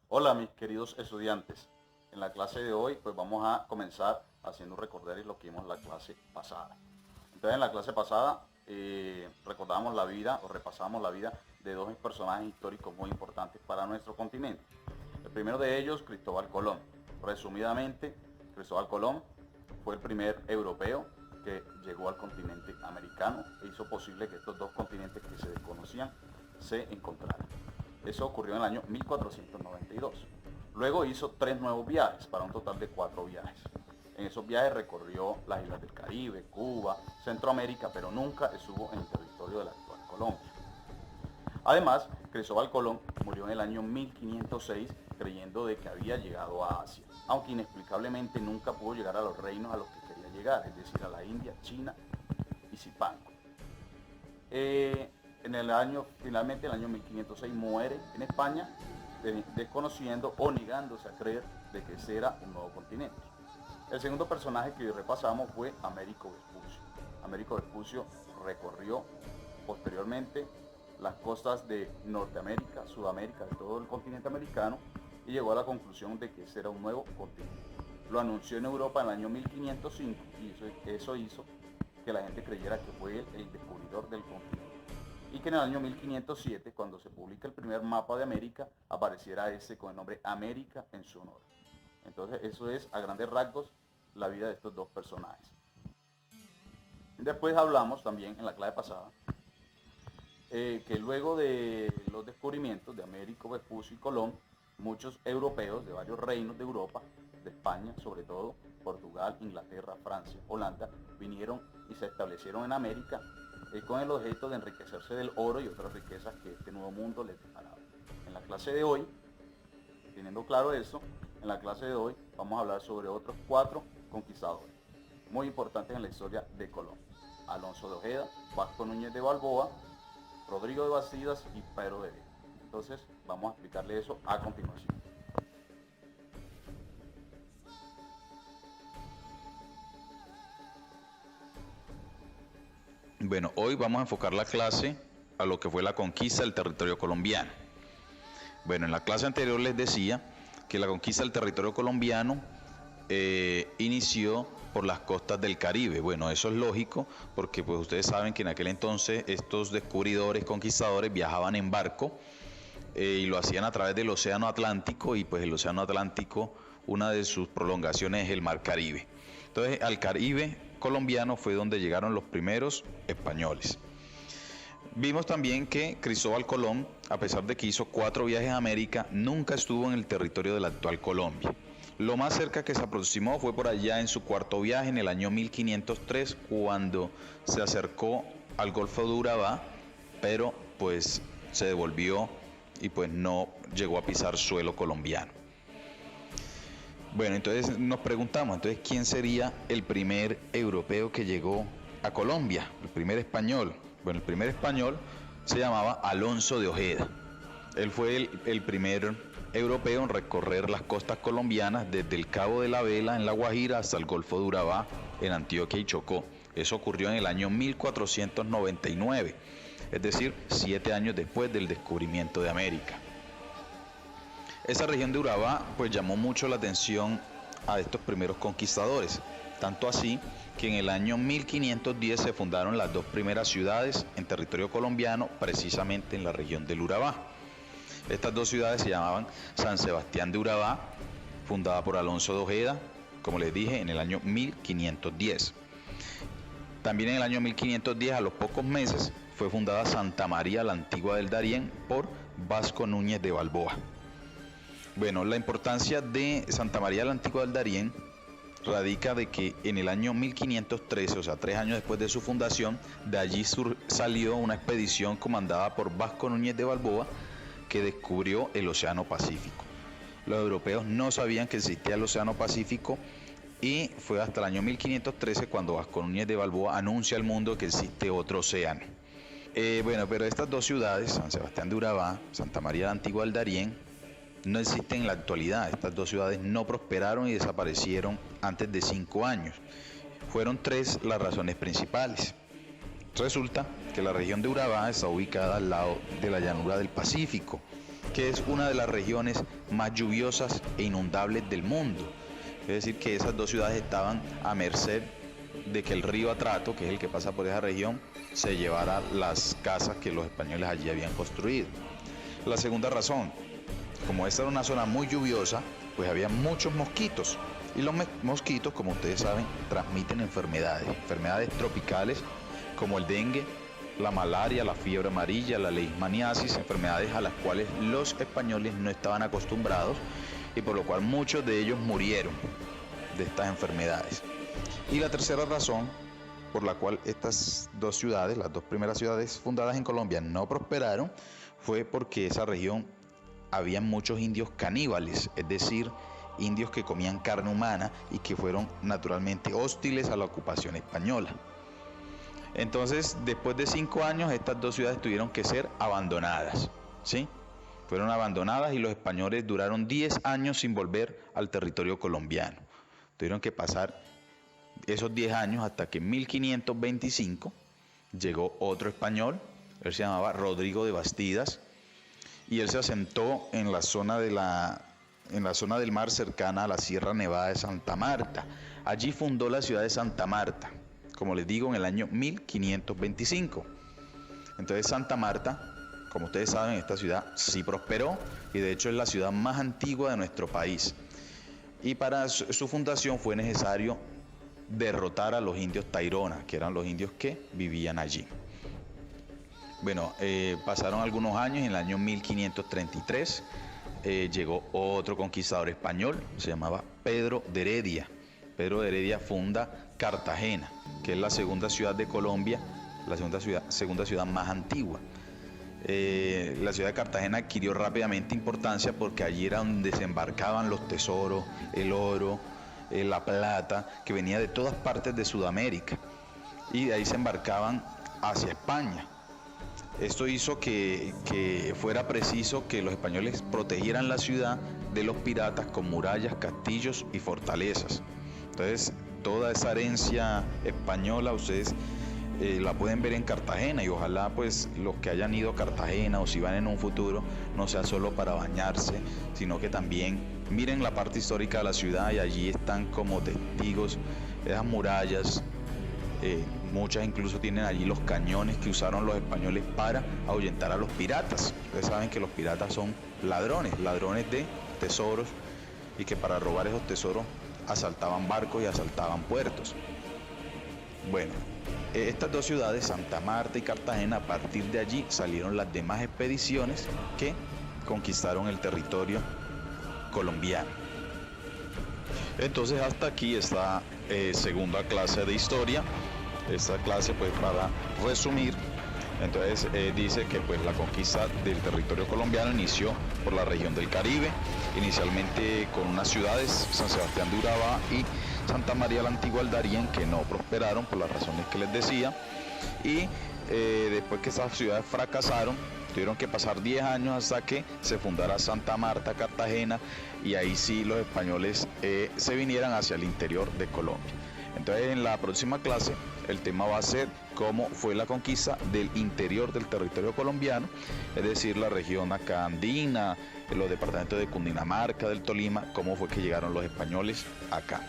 Hola mis queridos estudiantes, en la clase de hoy pues vamos a comenzar haciendo un recorderis lo que vimos en la clase pasada. Entonces en la clase pasada recordamos la vida o repasamos la vida de dos personajes históricos muy importantes para nuestro continente. El primero de ellos, Cristóbal Colón. Resumidamente, Cristóbal Colón fue el primer europeo que llegó al continente americano e hizo posible que estos dos continentes que se desconocían se encontraran. Eso ocurrió en el año 1492. Luego hizo 3 nuevos viajes, para un total de 4 viajes. En esos viajes recorrió las islas del Caribe, Cuba, Centroamérica, pero nunca estuvo en el territorio de la actual Colombia. Además, Cristóbal Colón murió en el año 1506 creyendo de que había llegado a Asia, aunque inexplicablemente nunca pudo llegar a los reinos a los que quería llegar, es decir, a la India, China y Zipango. Finalmente, en el año 1506 muere en España, desconociendo o negándose a creer de que ese era un nuevo continente. El segundo personaje que repasamos fue Américo Vespucio. Américo Vespucio recorrió posteriormente las costas de Norteamérica, Sudamérica, de todo el continente americano y llegó a la conclusión de que ese era un nuevo continente. Lo anunció en Europa en el año 1505 y eso hizo que la gente creyera que fue él el descubridor del continente. Y que en el año 1507, cuando se publica el primer mapa de América, apareciera ese con el nombre América en su honor. Entonces eso es a grandes rasgos la vida de estos dos personajes. Después hablamos también en la clase pasada que luego de los descubrimientos de Américo Vespucio y Colón, muchos europeos de varios reinos de Europa, de España sobre todo, Portugal, Inglaterra, Francia, Holanda, vinieron y se establecieron en América con el objeto de enriquecerse del oro y otras riquezas que este nuevo mundo les deparaba. En la clase de hoy, teniendo claro eso, en la clase de hoy vamos a hablar sobre otros 4 conquistadores muy importantes en la historia de Colombia: Alonso de Ojeda, Vasco Núñez de Balboa, Rodrigo de Bastidas y Pedro de Heredia. Entonces vamos a explicarle eso a continuación. Bueno, hoy vamos a enfocar la clase a lo que fue la conquista del territorio colombiano. Bueno, en la clase anterior les decía que la conquista del territorio colombiano inició por las costas del Caribe. Bueno, eso es lógico porque pues ustedes saben que en aquel entonces estos descubridores, conquistadores viajaban en barco y lo hacían a través del Océano Atlántico, y pues el Océano Atlántico, una de sus prolongaciones es el Mar Caribe. Entonces al Caribe colombiano fue donde llegaron los primeros españoles. Vimos también que Cristóbal Colón, a pesar de que hizo 4 viajes a América, nunca estuvo en el territorio de la actual Colombia. Lo más cerca que se aproximó fue por allá en su 4.º viaje, en el año 1503, cuando se acercó al Golfo de Urabá, pero pues se devolvió y pues no llegó a pisar suelo colombiano. Bueno, entonces nos preguntamos, entonces, ¿quién sería el primer europeo que llegó a Colombia? El primer español. Bueno, el primer español se llamaba Alonso de Ojeda. Él fue el primer europeo en recorrer las costas colombianas desde el Cabo de la Vela en La Guajira hasta el Golfo de Urabá en Antioquia y Chocó. Eso ocurrió en el año 1499, es decir, 7 años después del descubrimiento de América. Esa región de Urabá pues llamó mucho la atención a estos primeros conquistadores, tanto así que en el año 1510 se fundaron las 2 primeras ciudades en territorio colombiano, precisamente en la región del Urabá. Estas 2 ciudades se llamaban San Sebastián de Urabá, fundada por Alonso de Ojeda, como les dije, en el año 1510. También en el año 1510, a los pocos meses, fue fundada Santa María la Antigua del Darién por Vasco Núñez de Balboa. Bueno, la importancia de Santa María la Antigua del Darién radica de que en el año 1513, o sea, 3 años después de su fundación, de allí salió una expedición comandada por Vasco Núñez de Balboa que descubrió el Océano Pacífico. Los europeos no sabían que existía el Océano Pacífico y fue hasta el año 1513 cuando Vasco Núñez de Balboa anuncia al mundo que existe otro océano. Bueno, pero estas 2 ciudades, San Sebastián de Urabá, Santa María la Antigua del Darién, no existen en la actualidad. Estas 2 ciudades no prosperaron y desaparecieron antes de 5 años. Fueron 3 las razones principales. Resulta que la región de Urabá está ubicada al lado de la llanura del Pacífico que es una de las regiones más lluviosas e inundables del mundo. Es decir, que esas dos ciudades estaban a merced de que el río Atrato, que es el que pasa por esa región, se llevara las casas que los españoles allí habían construido. La segunda razón, como esta era una zona muy lluviosa, pues había muchos mosquitos. Y los mosquitos, como ustedes saben, transmiten enfermedades tropicales como el dengue, la malaria, la fiebre amarilla, la leishmaniasis, enfermedades a las cuales los españoles no estaban acostumbrados y por lo cual muchos de ellos murieron de estas enfermedades. Y la tercera razón por la cual estas dos ciudades, las dos primeras ciudades fundadas en Colombia, no prosperaron, fue porque esa región había muchos indios caníbales, es decir, indios que comían carne humana y que fueron naturalmente hostiles a la ocupación española. Entonces, después de 5 años, estas dos ciudades tuvieron que ser abandonadas, ¿sí? Fueron abandonadas y los españoles duraron 10 años sin volver al territorio colombiano. Tuvieron que pasar esos 10 años hasta que en 1525 llegó otro español, él se llamaba Rodrigo de Bastidas, y él se asentó en la zona del mar cercana a la Sierra Nevada de Santa Marta. Allí fundó la ciudad de Santa Marta, como les digo, en el año 1525. Entonces Santa Marta, como ustedes saben, esta ciudad sí prosperó y de hecho es la ciudad más antigua de nuestro país. Y para su fundación fue necesario derrotar a los indios Tairona, que eran los indios que vivían allí. Bueno, pasaron algunos años, en el año 1533 llegó otro conquistador español, se llamaba Pedro de Heredia. Pedro de Heredia funda Cartagena, que es la segunda ciudad de Colombia, la segunda ciudad más antigua. La ciudad de Cartagena adquirió rápidamente importancia porque allí era donde desembarcaban los tesoros, el oro, la plata, que venía de todas partes de Sudamérica, y de ahí se embarcaban hacia España. Esto hizo que fuera preciso que los españoles protegieran la ciudad de los piratas con murallas, castillos y fortalezas. Entonces, toda esa herencia española ustedes la pueden ver en Cartagena, y ojalá pues los que hayan ido a Cartagena o si van en un futuro no sea solo para bañarse, sino que también miren la parte histórica de la ciudad, y allí están como testigos esas murallas. Muchas incluso tienen allí los cañones que usaron los españoles para ahuyentar a los piratas. Ustedes saben que los piratas son ladrones de tesoros, y que para robar esos tesoros asaltaban barcos y asaltaban puertos. Bueno, estas dos ciudades, Santa Marta y Cartagena, a partir de allí salieron las demás expediciones que conquistaron el territorio colombiano. Entonces hasta aquí esta segunda clase de historia. Esta clase, pues, para resumir, entonces dice que pues la conquista del territorio colombiano inició por la región del Caribe, inicialmente con unas ciudades, San Sebastián de Urabá y Santa María la Antigua al Darién, que no prosperaron por las razones que les decía, y después que esas ciudades fracasaron, tuvieron que pasar 10 años hasta que se fundara Santa Marta, Cartagena, y ahí sí los españoles se vinieran hacia el interior de Colombia. Entonces, en la próxima clase el tema va a ser cómo fue la conquista del interior del territorio colombiano, es decir, la región acá andina, los departamentos de Cundinamarca, del Tolima, cómo fue que llegaron los españoles acá.